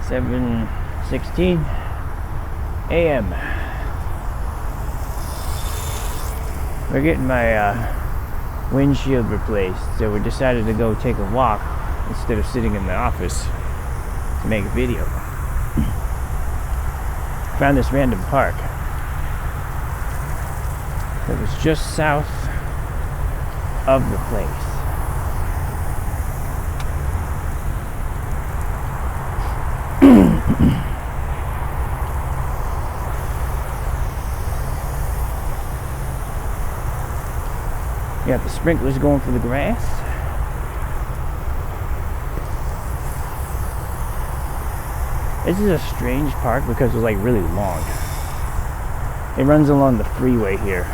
7:16 a.m. We're getting my windshield replaced, so we decided to go take a walk instead of sitting in the office to make a video. Found this random park that was just south of the place. You got the sprinklers going for the grass. This is a strange park because it's like really long. It runs along the freeway here.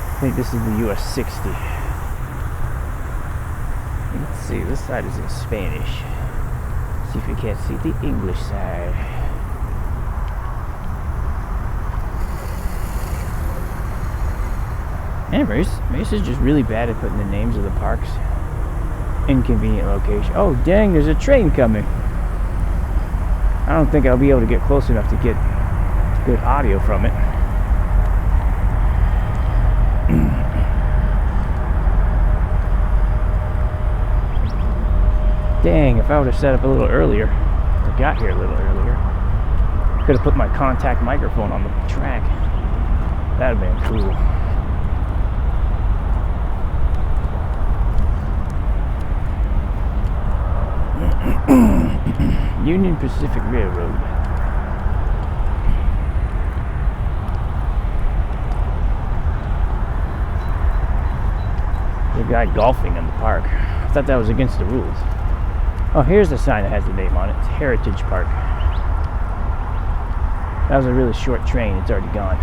I think this is the US 60. Let's see, this side is in Spanish. See if you can't see the English side. Anyways, Mesa's just really bad at putting the names of the parks in convenient location. Oh dang, there's a train coming. I don't think I'll be able to get close enough to get good audio from it. Dang, if I would have set up a little earlier, I got here a little earlier, could have put my contact microphone on the track. That would have been cool. Union Pacific Railroad. The guy golfing in the park. I thought that was against the rules. Oh, here's the sign that has the name on it. It's Heritage Park. That was a really short train. It's already gone.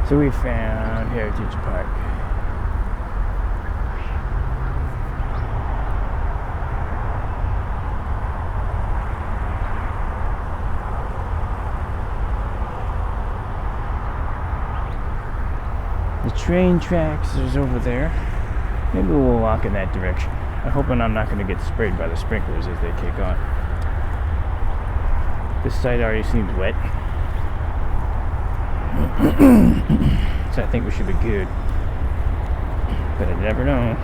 So we found Heritage Park. The train tracks is over there. Maybe we'll walk in that direction. I'm hoping I'm not going to get sprayed by the sprinklers as they kick on. This side already seems wet. So I think we should be good, but I never know.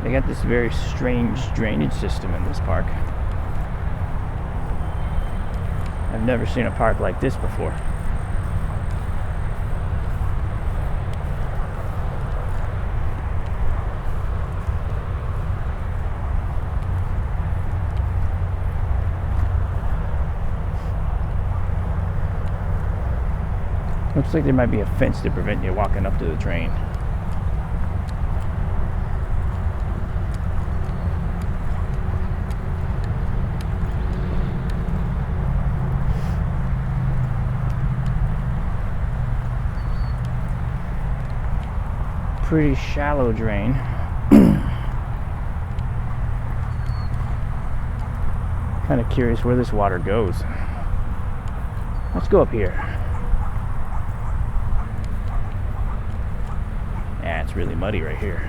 They got this very strange drainage system in this park. I've never seen a park like this before. Looks like there might be a fence to prevent you walking up to the train. Pretty shallow drain. Kind of curious where this water goes. Let's go up here. Yeah, it's really muddy right here.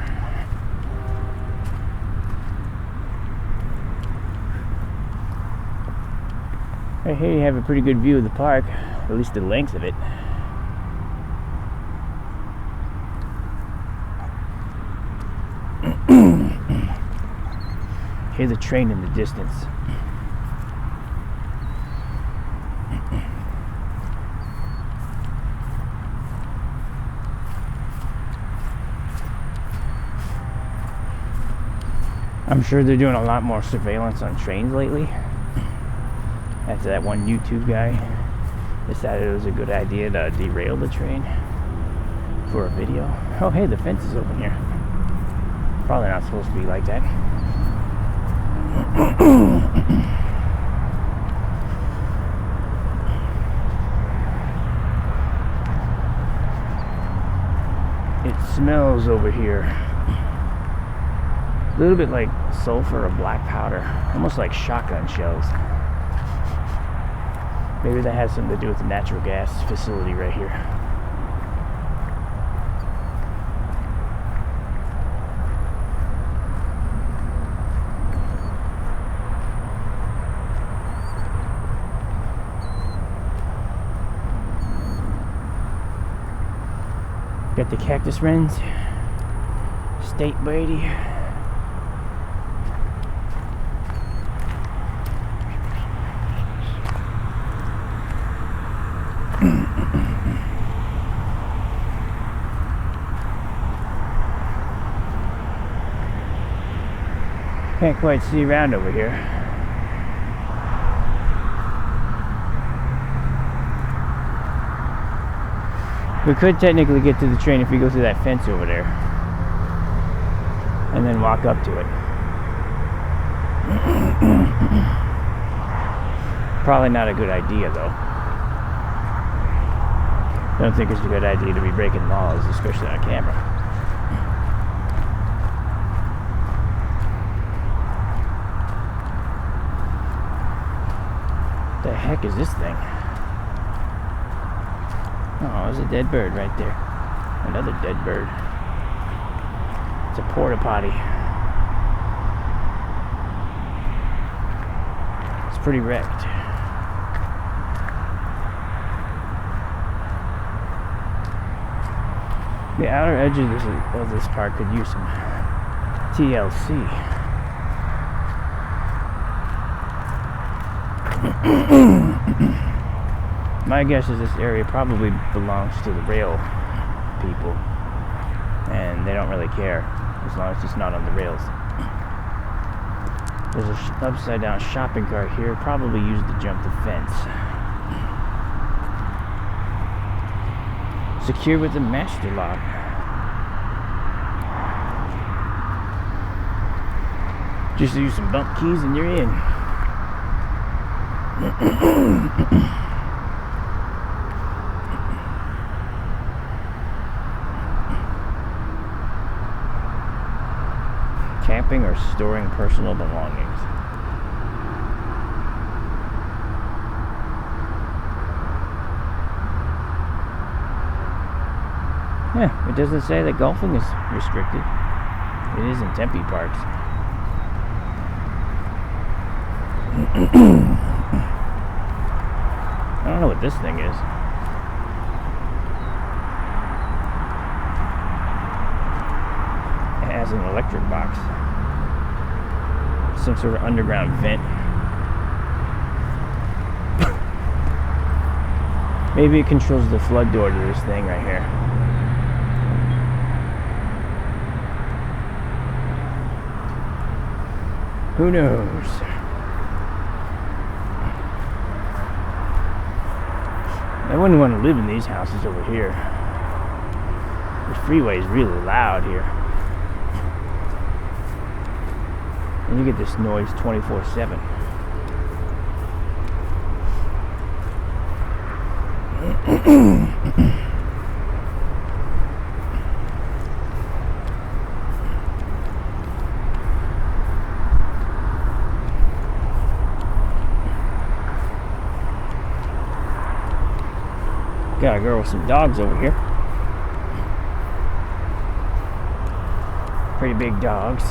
Hey, you have a pretty good view of the park, at least the length of it. Hear the train in the distance. I'm sure they're doing a lot more surveillance on trains lately. After that one YouTube guy decided it was a good idea to derail the train for a video. Oh, hey, the fence is open here. Probably not supposed to be like that. It smells over here a little bit like sulfur or black powder, almost like shotgun shells. Maybe that has something to do with the natural gas facility right here. Got the cactus wrens, state Brady. Can't quite see around over here. We could technically get to the train if we go through that fence over there and then walk up to it. Probably not a good idea though. I don't think it's a good idea to be breaking laws, especially on camera. The heck is this thing? Oh, there's a dead bird right there. Another dead bird. It's a porta potty. It's pretty wrecked. The outer edge of this park could use some TLC. My guess is this area probably belongs to the rail people, and they don't really care as long as it's not on the rails. There's an upside down shopping cart here, probably used to jump the fence. Secure with a master lock. Just use some bump keys and you're in. Camping or storing personal belongings. Yeah, it doesn't say that golfing is restricted. It is in Tempe parks. I don't know what this thing is. It has an electric box. Some sort of underground vent. Maybe it controls the flood door to this thing right here. Who knows? I wouldn't want to live in these houses over here. The freeway is really loud here. And you get this noise 24/7. Got a girl with some dogs over here. Pretty big dogs.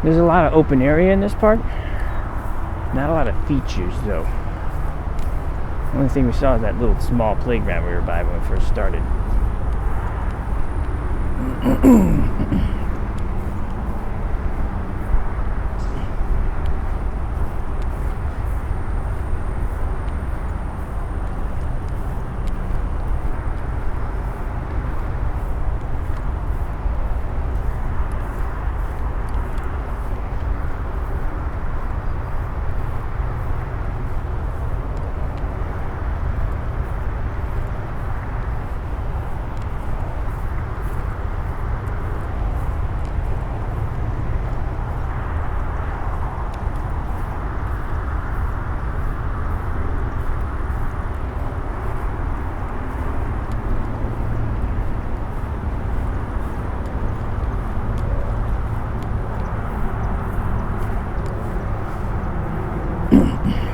There's a lot of open area in this park. Not a lot of features though. The only thing we saw is that little small playground we were by when we first started.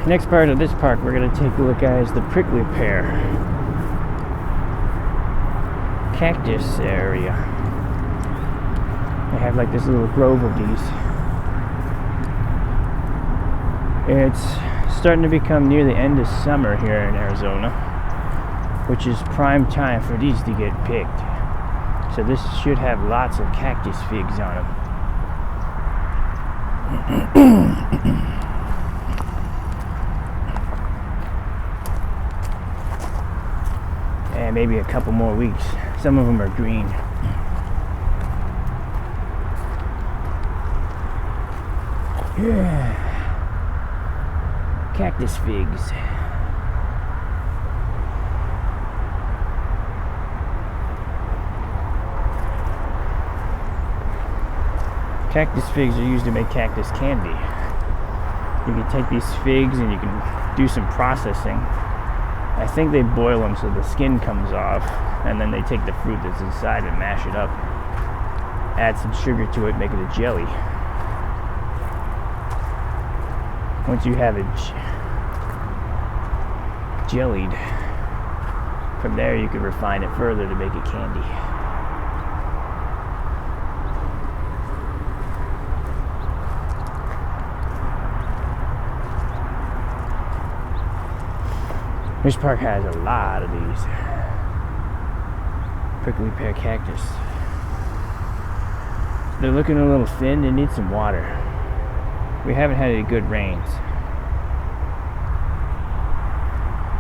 Next part of this park we're going to take a look at is the prickly pear cactus area. They have like this little grove of these. It's starting to become near the end of summer here in Arizona, which is prime time for these to get picked. So this should have lots of cactus figs on them. And maybe a couple more weeks. Some of them are green. Yeah. Cactus figs. Cactus figs are used to make cactus candy. You can take these figs and you can do some processing. I think they boil them so the skin comes off, and then they take the fruit that's inside and mash it up. Add some sugar to it, make it a jelly. Once you have it jellied, from there you can refine it further to make it candy. This park has a lot of these prickly pear cactus. They're looking a little thin. They need some water. We haven't had any good rains.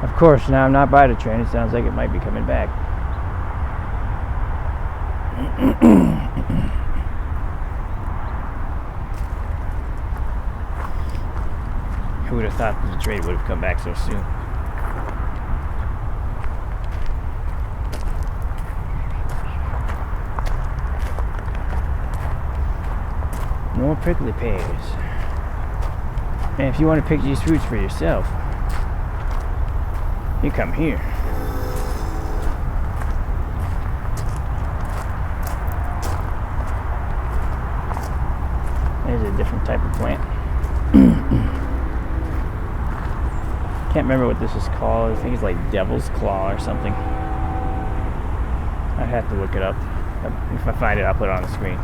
Of course, now I'm not by the train. It sounds like it might be coming back. Who would have thought that the train would have come back so soon? More prickly pears. And if you want to pick these fruits for yourself, you come here. There's a different type of plant. Can't remember what this is called. I think it's like devil's claw or something. I'd have to look it up. If I find it, I'll put it on the screen.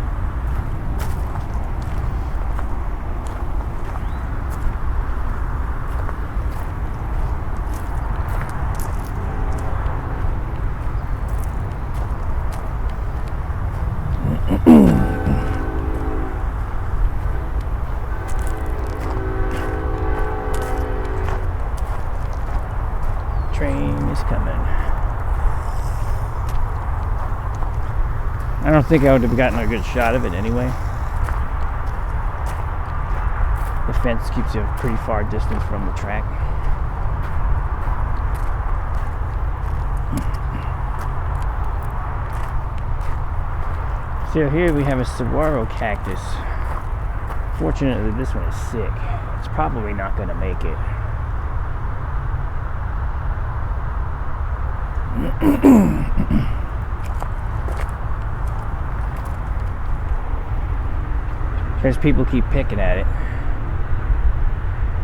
Train is coming. I don't think I would have gotten a good shot of it anyway. The fence keeps you a pretty far distance from the track. So here we have a saguaro cactus. Fortunately, this one is sick. It's probably not going to make it. There's people keep picking at it.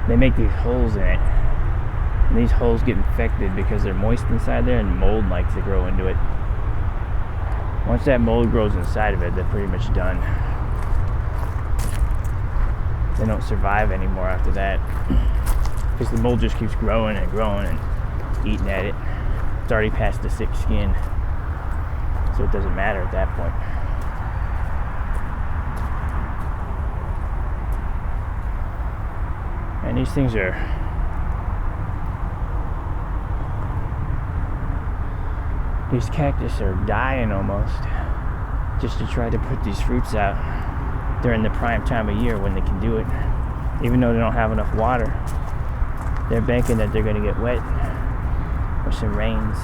They make these holes in it, and these holes get infected because they're moist inside there, and mold likes to grow into it. Once that mold grows inside of it, they're pretty much done. They don't survive anymore after that, because the mold just keeps growing and growing and eating at it. It's already past the thick skin, so it doesn't matter at that point. And these things are these cactus are dying almost, just to try to put these fruits out during the prime time of year when they can do it. Even though they don't have enough water, they're banking that they're going to get wet or some rains.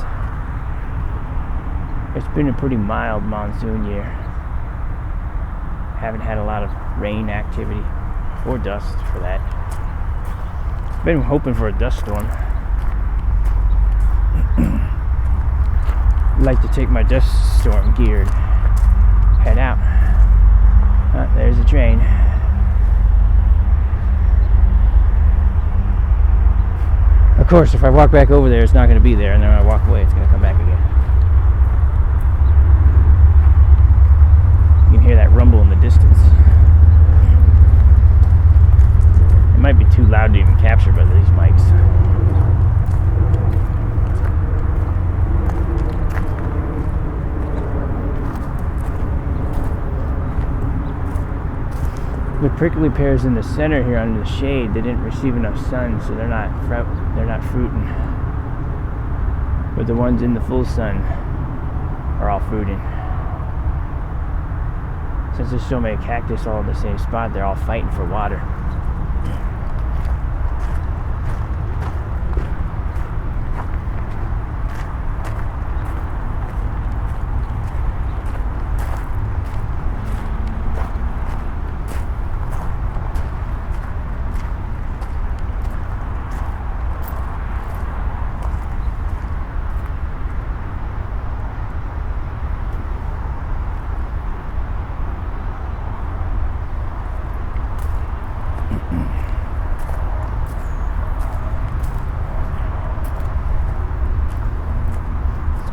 It's been a pretty mild monsoon year. Haven't had a lot of rain activity, or dust for that. Been hoping for a dust storm. Like to take my dust storm gear and head out. There's the train. Of course, if I walk back over there, it's not going to be there, and then when I walk away, it's going to come back again. You can hear that rumble in the distance. It might be too loud to even capture by these mics. The prickly pears in the center here under the shade, they didn't receive enough sun, so they're not fruiting. But the ones in the full sun are all fruiting. Since there's so many cactus all in the same spot, they're all fighting for water.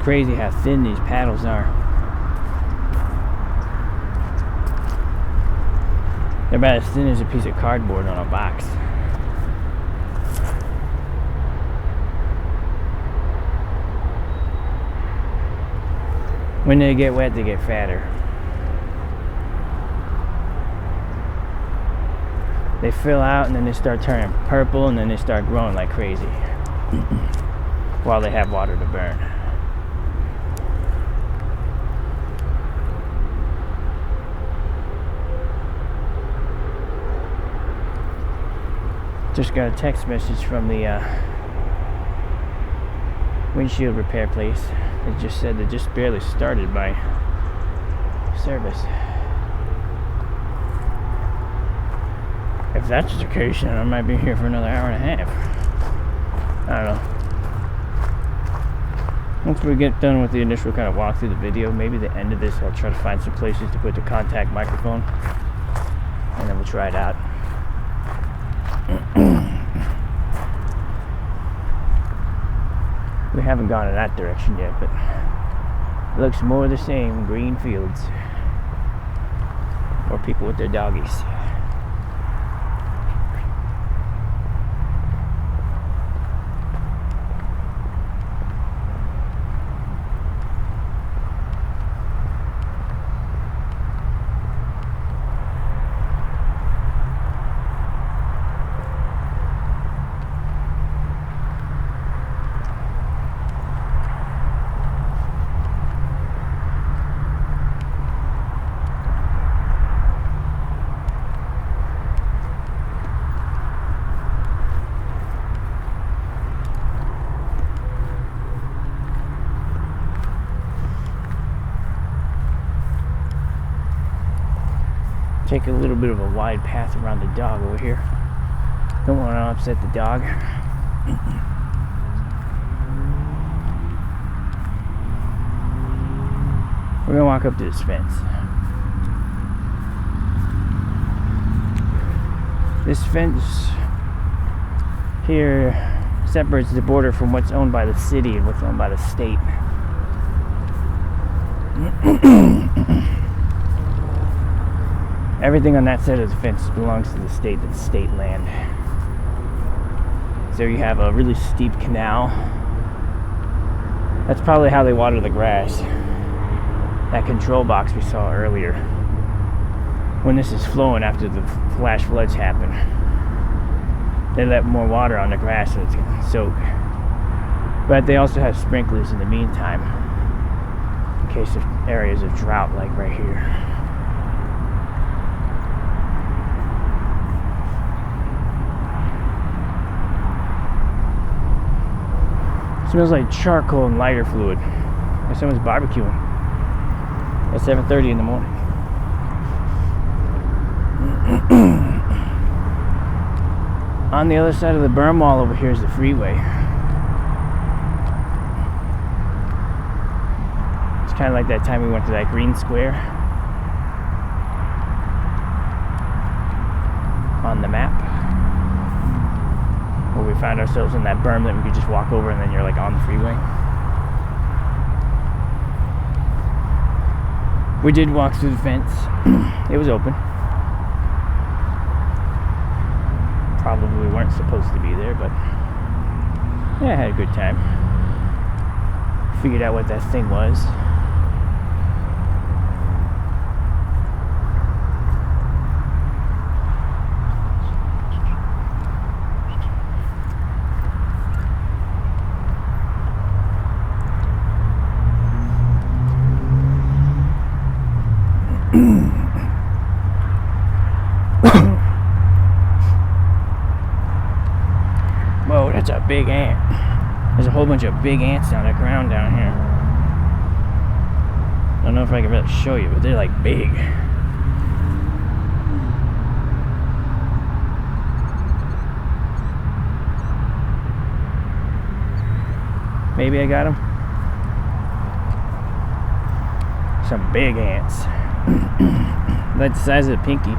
Crazy how thin these paddles are. They're about as thin as a piece of cardboard on a box. When they get wet, they get fatter. They fill out and then they start turning purple and then they start growing like crazy while they have water to burn. Just got a text message from the windshield repair place. It just said they just barely started my service. If that's the case, then I might be here for another hour and a half. I don't know. Once we get done with the initial kind of walk through the video, maybe the end of this, I'll try to find some places to put the contact microphone, and then we'll try it out. We haven't gone in that direction yet, but it looks more the same. Green fields. Or people with their doggies. Take a little bit of a wide path around the dog over here. Don't want to upset the dog. We're gonna walk up to this fence. This fence here separates the border from what's owned by the city and what's owned by the state. Everything on that side of the fence belongs to the state. That's state land. So you have a really steep canal. That's probably how they water the grass. That control box we saw earlier. When this is flowing after the flash floods happen, they let more water on the grass and it's going to soak. But they also have sprinklers in the meantime, in case of areas of drought like right here. Smells like charcoal and lighter fluid. Like someone's barbecuing at 7:30 in the morning. On the other side of the berm wall over here is the freeway. It's kind of like that time we went to that green square on the map, where we we found ourselves in that berm that we could just walk over and then you're like on the freeway. We did walk through the fence. It was open. Probably weren't supposed to be there, but yeah, I had a good time. Figured out what that thing was. Whoa, that's a big ant. There's a whole bunch of big ants on the ground down here. I don't know if I can really show you, but they're like big. Maybe I got them. Some big ants. Like the size of a pinky.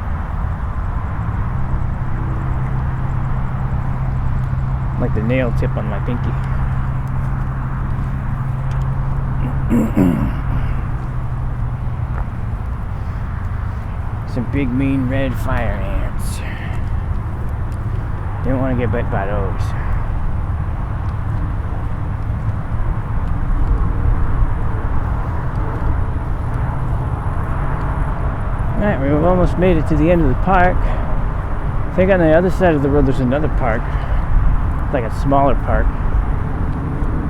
Like the nail tip on my pinky. Some big mean red fire ants. You don't want to get bit by those. Alright, we've almost made it to the end of the park. I think on the other side of the road there's another park. Like a smaller park.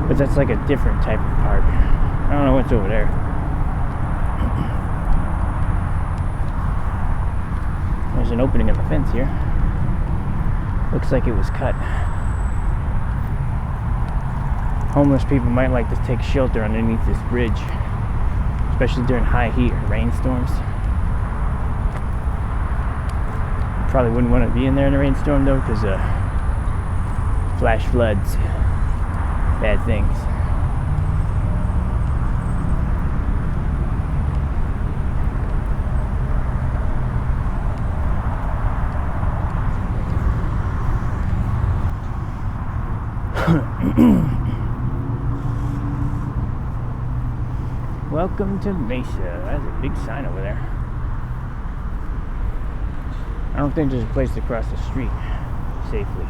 But that's like a different type of park. I don't know what's over there. There's an opening in the fence here. Looks like it was cut. Homeless people might like to take shelter underneath this bridge, especially during high heat or rainstorms. Probably wouldn't want to be in there in a rainstorm though, because flash floods, bad things. Welcome to Mesa. That's a big sign over there. I don't think there's a place to cross the street safely.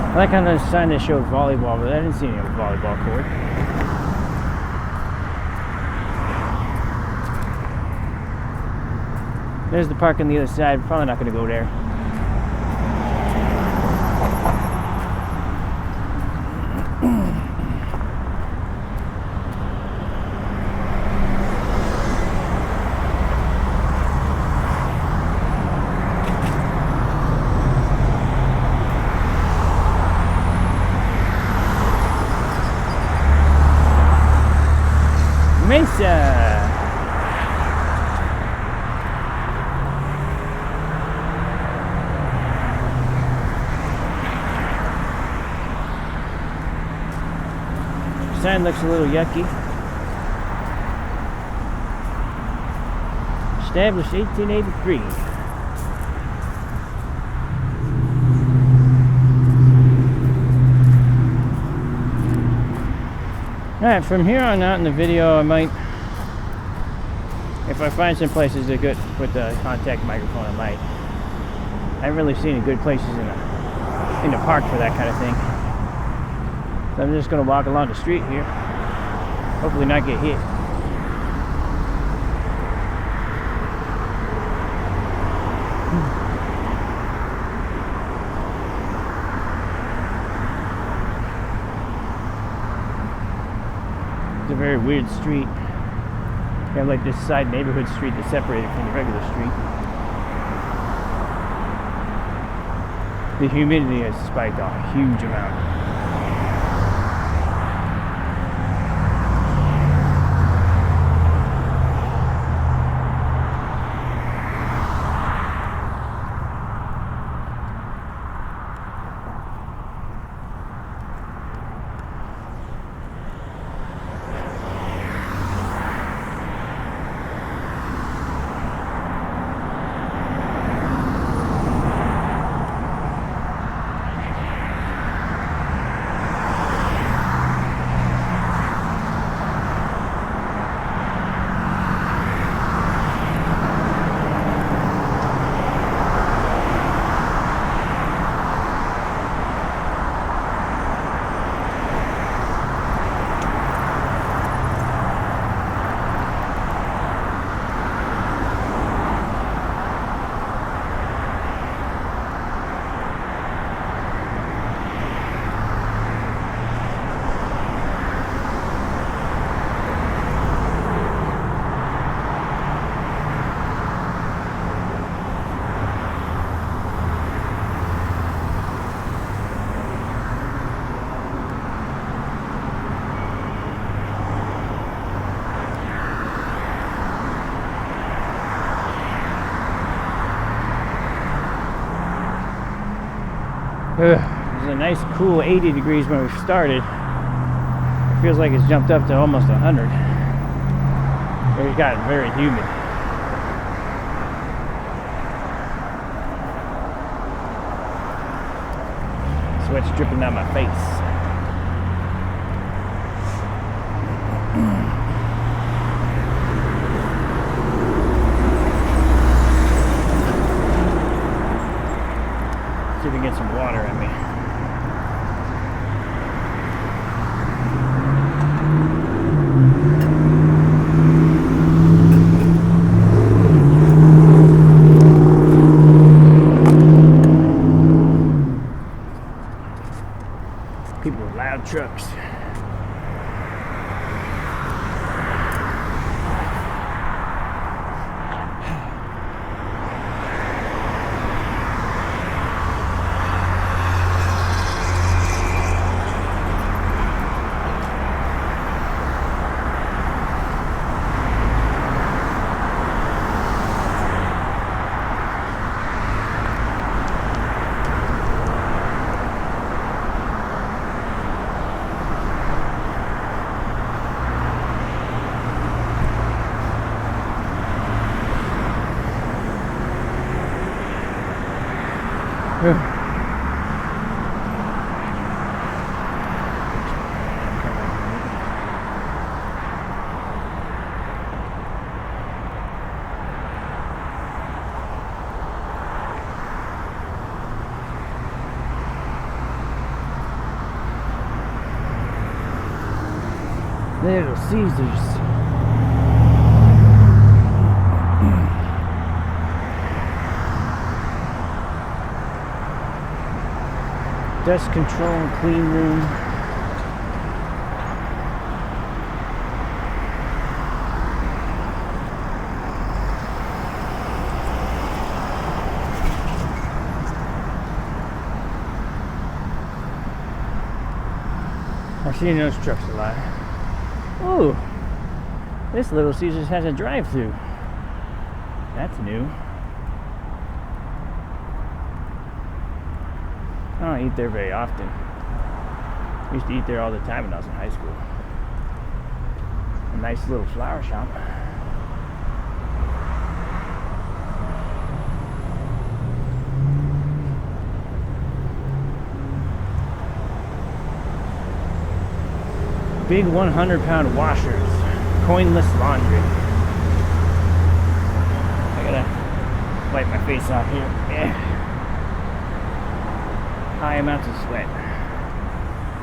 I like on the sign they showed volleyball, but I didn't see any volleyball court. There's the park on the other side. Probably not going to go there. Mesa. Sign looks a little yucky. Established 1883. Alright, from here on out in the video, I might, if I find some places that good with the contact microphone, I might. I haven't really seen any good places in the park for that kind of thing. So I'm just going to walk along the street here. Hopefully not get hit. It's a very weird street. You have like this side neighborhood street that's separated from the regular street. the humidity has spiked a huge amount. It was a nice cool 80 degrees when we started. It feels like it's jumped up to almost 100. It got very humid. Sweat's dripping down my face. See if we can get some water at me. People with loud trucks. Little Caesars. Dust control and clean room. I've seen those trucks a lot. Ooh, this Little Caesars has a drive-through. That's new. I don't eat there very often. I used to eat there all the time when I was in high school. A nice little flower shop. Big 100-pound washers. Coinless laundry. I gotta wipe my face off here. Yeah. High amounts of sweat.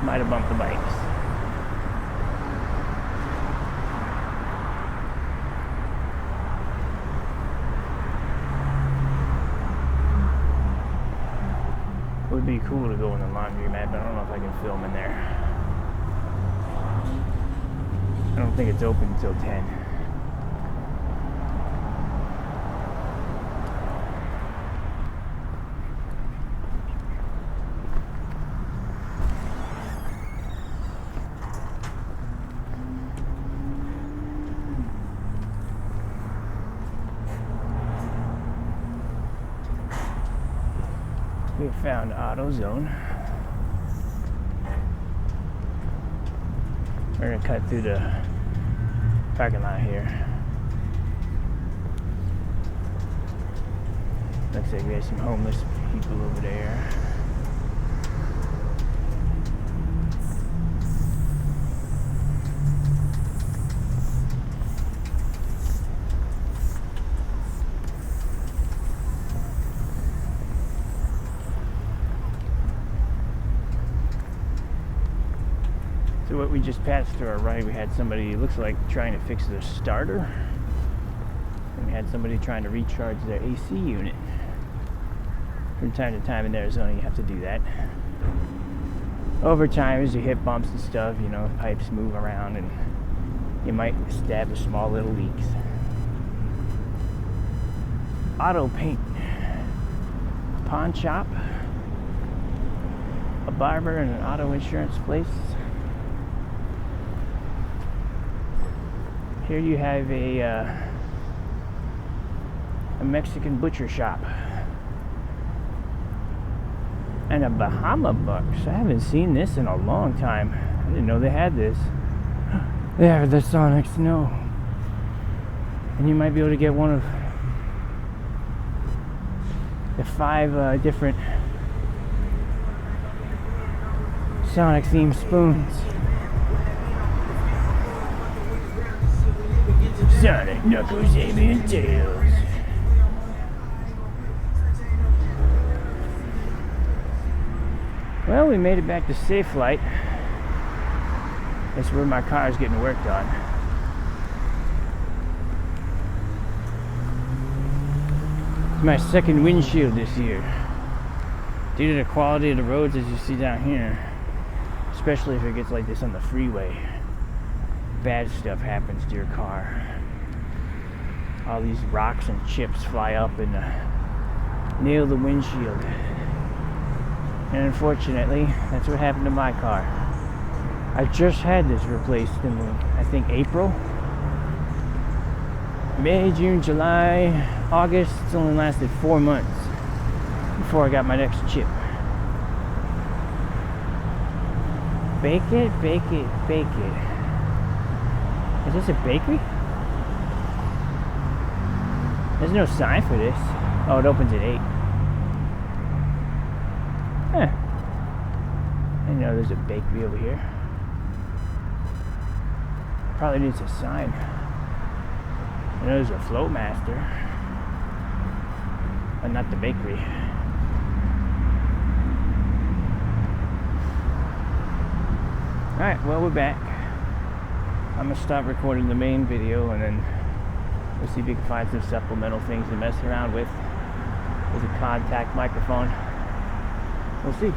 Might have bumped the bikes. It would be cool to go in the laundromat, but I don't know if I can film in there. I don't think it's open until 10. We found AutoZone. We're gonna cut through the parking lot here. Looks like there's some homeless people over there. So what we just passed to our right, we had somebody, it looks like, trying to fix their starter. And we had somebody trying to recharge their AC unit. From time to time in Arizona, you have to do that. Over time, as you hit bumps and stuff, you know, pipes move around and you might establish small little leaks. Auto paint. Pawn shop. A barber and an auto insurance place. Here you have a Mexican butcher shop. And a Bahama Bucks. I haven't seen this in a long time. I didn't know they had this. They have the Sonic Snow. And you might be able to get one of the 5 different Sonic themed spoons. Sonic, Knuckles, Amy, and Tails. Well, we made it back to Safe Light. That's where my car is getting worked on. It's my second windshield this year. Due to the quality of the roads, as you see down here, especially if it gets like this on the freeway, bad stuff happens to your car. All these rocks and chips fly up and nail the windshield. And unfortunately, that's what happened to my car. I just had this replaced in, I think, April. May, June, July, August. It's only lasted 4 months before I got my next chip. Bake it, bake it, bake it. Is this a bakery? There's no sign for this. Oh, it opens at 8. Huh. I know there's a bakery over here. Probably needs a sign. I know there's a Floatmaster. But not the bakery. Alright, well, we're back. I'm gonna stop recording the main video and then we'll see if we can find some supplemental things to mess around with a contact microphone. We'll see.